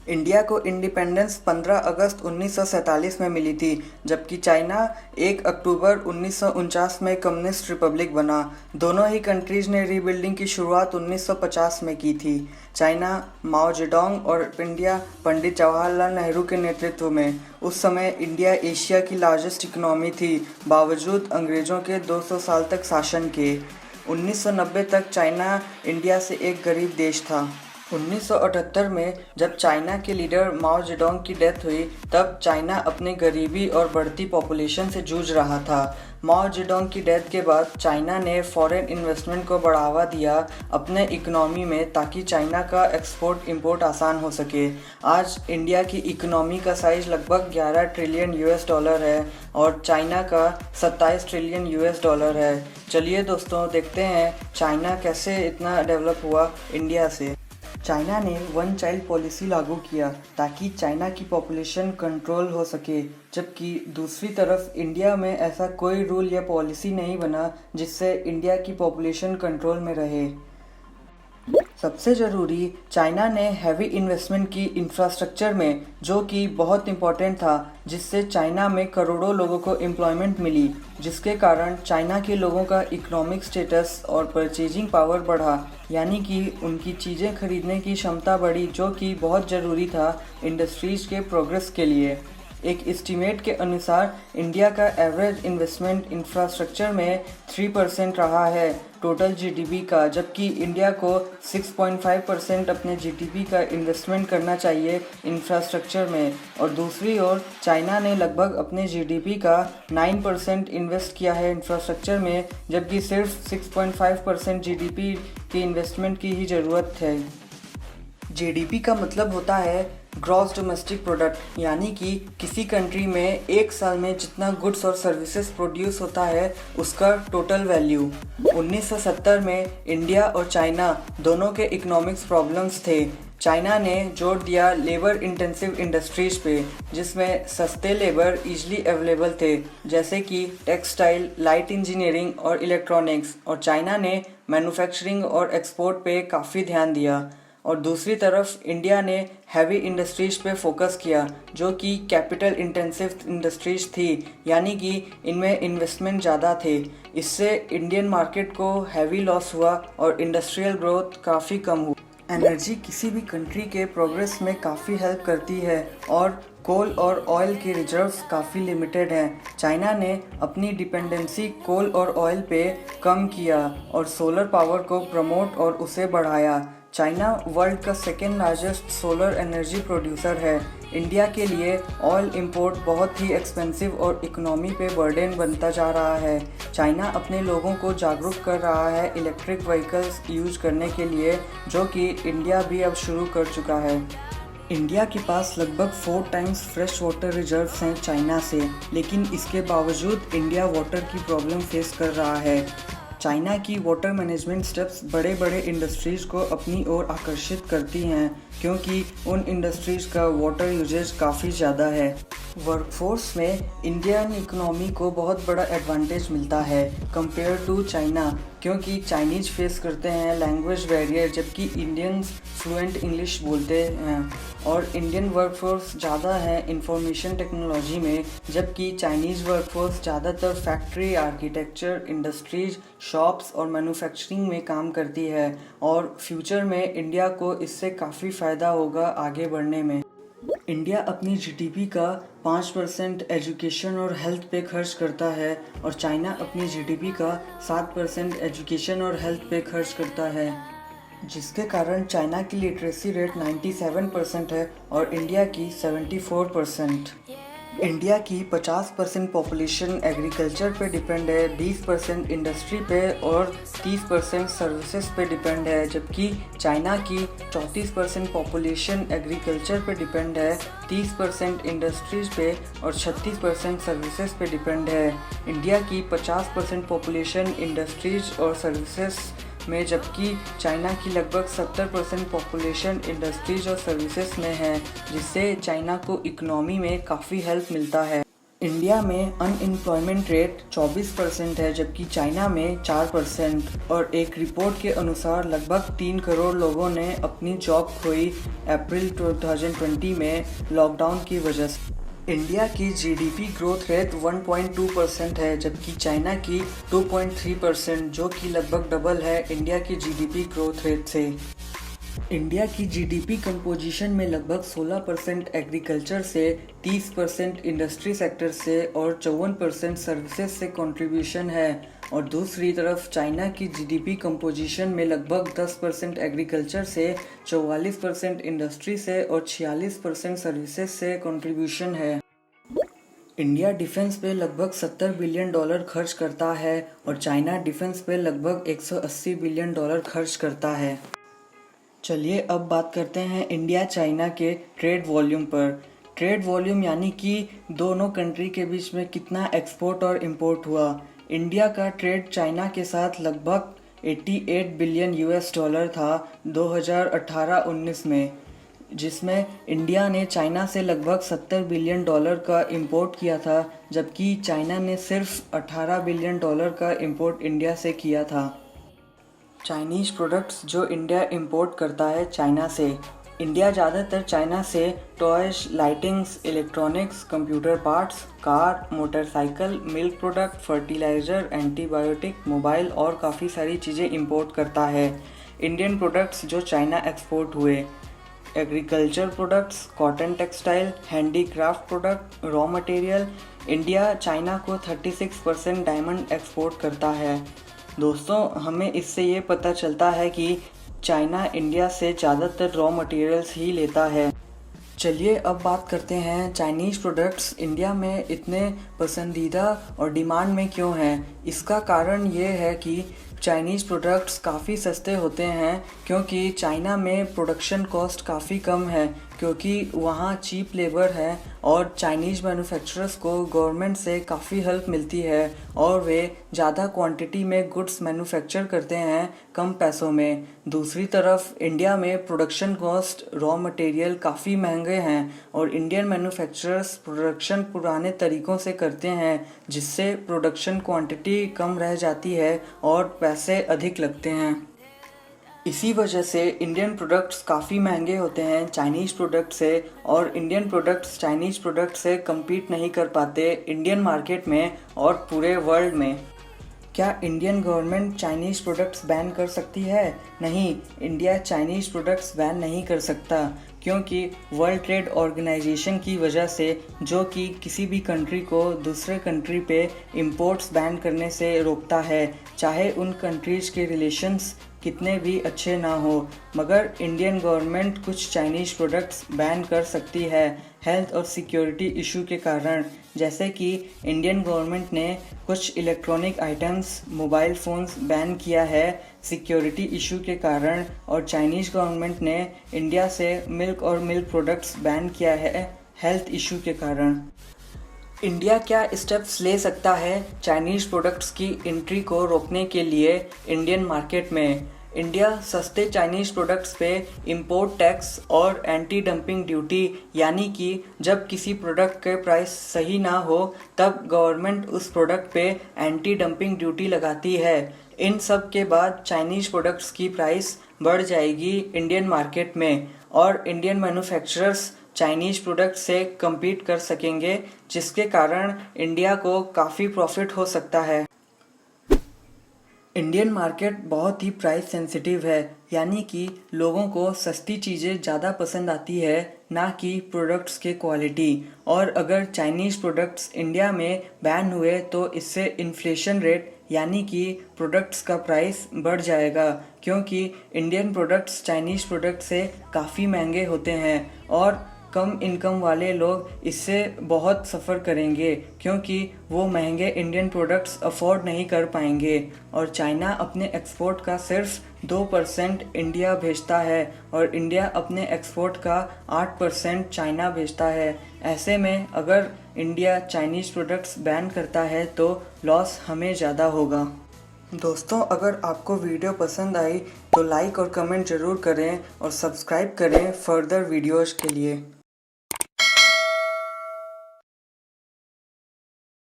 India को independence 15 अगस्त 1947 में मिली थी, जबकि चाइना 1 अक्टूबर 1949 में कम्युनिस्ट रिपब्लिक बना। दोनों ही कंट्रीज ने रीबिल्डिंग की शुरुआत 1950 में की थी। चाइना माओ जेडोंग और इंडिया पंडित जवाहरलाल नेहरू के नेतृत्व में। उस समय इंडिया एशिया की लार्जेस्ट इकोनॉमी थी, बावजूद अंग्रेज़ों के 200 साल तक शासन के। 1990 तक चाइना इंडिया से एक गरीब देश था। 1978 में जब चाइना के लीडर माओ जेडोंग की डेथ हुई, तब चाइना अपनी गरीबी और बढ़ती पॉपुलेशन से जूझ रहा था। माओ जेडोंग की डेथ के बाद चाइना ने फॉरेन इन्वेस्टमेंट को बढ़ावा दिया अपने इकोनॉमी में, ताकि चाइना का एक्सपोर्ट इंपोर्ट आसान हो सके। आज इंडिया की इकोनॉमी का साइज लगभग 11 ट्रिलियन यूएस डॉलर है और चाइना का 27 ट्रिलियन यूएस डॉलर है। चलिए दोस्तों, देखते हैं चाइना कैसे इतना डेवलप हुआ इंडिया से। चाइना ने वन चाइल्ड पॉलिसी लागू किया ताकि चाइना की पॉपुलेशन कंट्रोल हो सके, जबकि दूसरी तरफ इंडिया में ऐसा कोई रूल या पॉलिसी नहीं बना जिससे इंडिया की पॉपुलेशन कंट्रोल में रहे। सबसे ज़रूरी, चाइना ने हैवी इन्वेस्टमेंट की इंफ्रास्ट्रक्चर में, जो कि बहुत इम्पोर्टेंट था, जिससे चाइना में करोड़ों लोगों को एम्प्लॉयमेंट मिली, जिसके कारण चाइना के लोगों का इकोनॉमिक स्टेटस और परचेजिंग पावर बढ़ा, यानी कि उनकी चीज़ें खरीदने की क्षमता बढ़ी, जो कि बहुत ज़रूरी था इंडस्ट्रीज के प्रोग्रेस के लिए। एक एस्टीमेट के अनुसार इंडिया का एवरेज इन्वेस्टमेंट इंफ्रास्ट्रक्चर में 3% रहा है टोटल जीडीपी का, जबकि इंडिया को 6.5% अपने जीडीपी का इन्वेस्टमेंट करना चाहिए इंफ्रास्ट्रक्चर में। और दूसरी ओर चाइना ने लगभग अपने जीडीपी का 9% इन्वेस्ट किया है इंफ्रास्ट्रक्चर में, जबकि सिर्फ 6.5% जीडीपी की इन्वेस्टमेंट की ही ज़रूरत है। जीडीपी का मतलब होता है ग्रॉस डोमेस्टिक प्रोडक्ट, यानी कि किसी कंट्री में एक साल में जितना गुड्स और सर्विसेज प्रोड्यूस होता है उसका टोटल वैल्यू। 1970 में इंडिया और चाइना दोनों के इकोनॉमिक्स प्रॉब्लम्स थे। चाइना ने जोर दिया लेबर इंटेंसिव इंडस्ट्रीज पे, जिसमें सस्ते लेबर इजीली अवेलेबल थे, जैसे कि टेक्सटाइल, लाइट इंजीनियरिंग और इलेक्ट्रॉनिक्स, और चाइना ने मैन्युफैक्चरिंग और एक्सपोर्ट पे काफ़ी ध्यान दिया। और दूसरी तरफ इंडिया ने हैवी इंडस्ट्रीज पे फोकस किया, जो कि कैपिटल इंटेंसिव इंडस्ट्रीज थी, यानी कि इनमें इन्वेस्टमेंट ज़्यादा थे। इससे इंडियन मार्केट को हैवी लॉस हुआ और इंडस्ट्रियल ग्रोथ काफ़ी कम हुई। एनर्जी किसी भी कंट्री के प्रोग्रेस में काफ़ी हेल्प करती है और कोल और ऑयल के रिजर्व्स काफ़ी लिमिटेड हैं। चाइना ने अपनी डिपेंडेंसी कोल और ऑयल पे कम किया और सोलर पावर को प्रमोट और उसे बढ़ाया। चाइना वर्ल्ड का second largest solar energy producer है। इंडिया के लिए ऑयल इंपोर्ट बहुत ही एक्सपेंसिव और इकोनॉमी पे बर्डन बनता जा रहा है। चाइना अपने लोगों को जागरूक कर रहा है इलेक्ट्रिक व्हीकल्स यूज करने के लिए, जो कि इंडिया भी अब शुरू कर चुका है। इंडिया के पास लगभग 4 टाइम्स फ्रेश वाटर रिजर्व्स हैं चाइना से, लेकिन इसके बावजूद इंडिया वाटर की प्रॉब्लम फेस कर रहा है। चाइना की वाटर मैनेजमेंट स्टेप्स बड़े बड़े इंडस्ट्रीज़ को अपनी ओर आकर्षित करती हैं, क्योंकि उन इंडस्ट्रीज़ का वाटर यूजेज काफ़ी ज़्यादा है। वर्कफोर्स में इंडियन इकोनॉमी को बहुत बड़ा एडवांटेज मिलता है कंपेयर टू चाइना, क्योंकि चाइनीज़ फेस करते हैं लैंग्वेज बैरियर, जबकि इंडियंस फ्लुएंट इंग्लिश बोलते हैं। और इंडियन वर्कफोर्स ज़्यादा है इंफॉर्मेशन टेक्नोलॉजी में, जबकि चाइनीज़ वर्कफोर्स ज़्यादातर फैक्ट्री, आर्किटेक्चर, इंडस्ट्रीज, शॉप्स और मैन्युफैक्चरिंग में काम करती है। और फ्यूचर में इंडिया को इससे काफ़ी फ़ायदा होगा आगे बढ़ने में। इंडिया अपनी जीडीपी का 5% एजुकेशन और हेल्थ पे खर्च करता है और चाइना अपनी जीडीपी का 7% एजुकेशन और हेल्थ पे खर्च करता है, जिसके कारण चाइना की लिटरेसी रेट 97% है और इंडिया की 74%। इंडिया की 50% पॉपुलेशन एग्रीकल्चर पे डिपेंड है, 20% इंडस्ट्री पे और 30% सर्विसेज पे डिपेंड है, जबकि चाइना की 34% पॉपुलेशन एग्रीकल्चर पे डिपेंड है, 30% इंडस्ट्रीज पे और 36% सर्विसेज पे डिपेंड है। इंडिया की 50% पॉपुलेशन इंडस्ट्रीज और सर्विसेज में, जबकि चाइना की लगभग 70% पॉपुलेशन इंडस्ट्रीज और सर्विसेज में है, जिससे चाइना को इकोनॉमी में काफ़ी हेल्प मिलता है। इंडिया में अनएम्प्लॉयमेंट रेट 24% है, जबकि चाइना में 4%। और एक रिपोर्ट के अनुसार लगभग 3 करोड़ लोगों ने अपनी जॉब खोई अप्रैल 2020 में लॉकडाउन की वजह से। इंडिया की जीडीपी ग्रोथ रेट 1.2% है, जबकि चाइना की 2.3%, जो कि लगभग डबल है इंडिया की जीडीपी ग्रोथ रेट से। इंडिया की जीडीपी कंपोजिशन में लगभग 16% एग्रीकल्चर से, 30% इंडस्ट्री सेक्टर से और 54% सर्विसेज से कंट्रीब्यूशन है। और दूसरी तरफ चाइना की जीडीपी कंपोजिशन में लगभग 10% एग्रीकल्चर से, 44% इंडस्ट्री से और 46% सर्विसेज से कंट्रीब्यूशन है। इंडिया डिफेंस पे लगभग $70 बिलियन खर्च करता है और चाइना डिफेंस पे लगभग $180 बिलियन खर्च करता है। चलिए अब बात करते हैं इंडिया चाइना के ट्रेड वॉल्यूम पर। ट्रेड वॉल्यूम यानी कि दोनों कंट्री के बीच में कितना एक्सपोर्ट और इंपोर्ट हुआ। इंडिया का ट्रेड चाइना के साथ लगभग $88 बिलियन था 2018-19 में, जिसमें इंडिया ने चाइना से लगभग $70 बिलियन का इंपोर्ट किया था, जबकि चाइना ने सिर्फ $18 बिलियन का इंपोर्ट इंडिया से किया था। चाइनीज़ प्रोडक्ट्स जो इंडिया इंपोर्ट करता है चाइना से। इंडिया ज़्यादातर चाइना से toys, lightings, electronics, computer parts, car, motorcycle, milk product, fertiliser, antibiotic, mobile और काफ़ी सारी चीज़ें इंपोर्ट करता है। इंडियन प्रोडक्ट्स जो चाइना एक्सपोर्ट हुए: agriculture products, cotton textile, handicraft product, raw material. India China को 36% डायमंड एक्सपोर्ट करता है। दोस्तों, हमें इससे ये पता चलता है कि चाइना इंडिया से ज़्यादातर रॉ मटेरियल्स ही लेता है। चलिए अब बात करते हैं चाइनीज़ प्रोडक्ट्स इंडिया में इतने पसंदीदा और डिमांड में क्यों हैं। इसका कारण ये है कि चाइनीज़ प्रोडक्ट्स काफ़ी सस्ते होते हैं, क्योंकि चाइना में प्रोडक्शन कॉस्ट काफ़ी कम है, क्योंकि वहाँ चीप लेबर है और चाइनीज़ मैन्युफैक्चरर्स को गवर्नमेंट से काफ़ी हेल्प मिलती है और वे ज़्यादा क्वांटिटी में गुड्स मैन्युफैक्चर करते हैं कम पैसों में। दूसरी तरफ इंडिया में प्रोडक्शन कॉस्ट, रॉ मटेरियल काफ़ी महंगे हैं और इंडियन मैन्युफैक्चरर्स प्रोडक्शन पुराने तरीक़ों से करते हैं, जिससे प्रोडक्शन क्वांटिटी कम रह जाती है और पैसे अधिक लगते हैं। इसी वजह से इंडियन प्रोडक्ट्स काफ़ी महंगे होते हैं चाइनीज़ प्रोडक्ट से, और इंडियन प्रोडक्ट्स चाइनीज़ प्रोडक्ट से कम्पीट नहीं कर पाते इंडियन मार्केट में और पूरे वर्ल्ड में। क्या Indian government Chinese products ban कर सकती है? नहीं, इंडिया चाइनीज़ प्रोडक्ट्स बैन नहीं कर सकता, क्योंकि वर्ल्ड ट्रेड ऑर्गेनाइजेशन की वजह से, जो कि किसी भी कंट्री को दूसरे कंट्री पे इंपोर्ट्स बैन करने से रोकता है, चाहे उन कंट्रीज़ के रिलेशंस कितने भी अच्छे ना हो। मगर इंडियन गवर्नमेंट कुछ चाइनीज़ प्रोडक्ट्स बैन कर सकती है हेल्थ और सिक्योरिटी इशू के कारण, जैसे कि इंडियन गवर्नमेंट ने कुछ electronic items, mobile phones ban किया है सिक्योरिटी इशू के कारण, और चाइनीज़ गवर्नमेंट ने इंडिया से मिल्क और मिल्क प्रोडक्ट्स बैन किया है हेल्थ इशू के कारण। इंडिया क्या स्टेप्स ले सकता है चाइनीज़ प्रोडक्ट्स की एंट्री को रोकने के लिए इंडियन मार्केट में? इंडिया सस्ते चाइनीज़ प्रोडक्ट्स पे इंपोर्ट टैक्स और एंटी डंपिंग ड्यूटी, यानी कि जब किसी प्रोडक्ट के प्राइस सही ना हो तब गवर्नमेंट उस प्रोडक्ट पे एंटी डंपिंग ड्यूटी लगाती है। इन सब के बाद चाइनीज़ प्रोडक्ट्स की प्राइस बढ़ जाएगी इंडियन मार्केट में और इंडियन मैन्युफैक्चरर्स चाइनीज़ प्रोडक्ट से कम्पीट कर सकेंगे, जिसके कारण इंडिया को काफ़ी प्रॉफिट हो सकता है। इंडियन मार्केट बहुत ही प्राइस सेंसिटिव है, यानी कि लोगों को सस्ती चीज़ें ज़्यादा पसंद आती है, ना कि प्रोडक्ट्स के क्वालिटी। और अगर चाइनीज़ प्रोडक्ट्स इंडिया में बैन हुए तो इससे इन्फ्लेशन रेट, यानी कि प्रोडक्ट्स का प्राइस बढ़ जाएगा, क्योंकि इंडियन प्रोडक्ट्स चाइनीज़ प्रोडक्ट से काफ़ी महंगे होते हैं और कम इनकम वाले लोग इससे बहुत सफ़र करेंगे, क्योंकि वो महंगे इंडियन प्रोडक्ट्स अफोर्ड नहीं कर पाएंगे। और चाइना अपने एक्सपोर्ट का सिर्फ 2% इंडिया भेजता है और इंडिया अपने एक्सपोर्ट का 8% चाइना भेजता है। ऐसे में अगर इंडिया चाइनीज़ प्रोडक्ट्स बैन करता है तो लॉस हमें ज़्यादा होगा। दोस्तों, अगर आपको वीडियो पसंद आई तो लाइक और कमेंट ज़रूर करें और सब्सक्राइब करें फर्दर वीडियोज़ के लिए।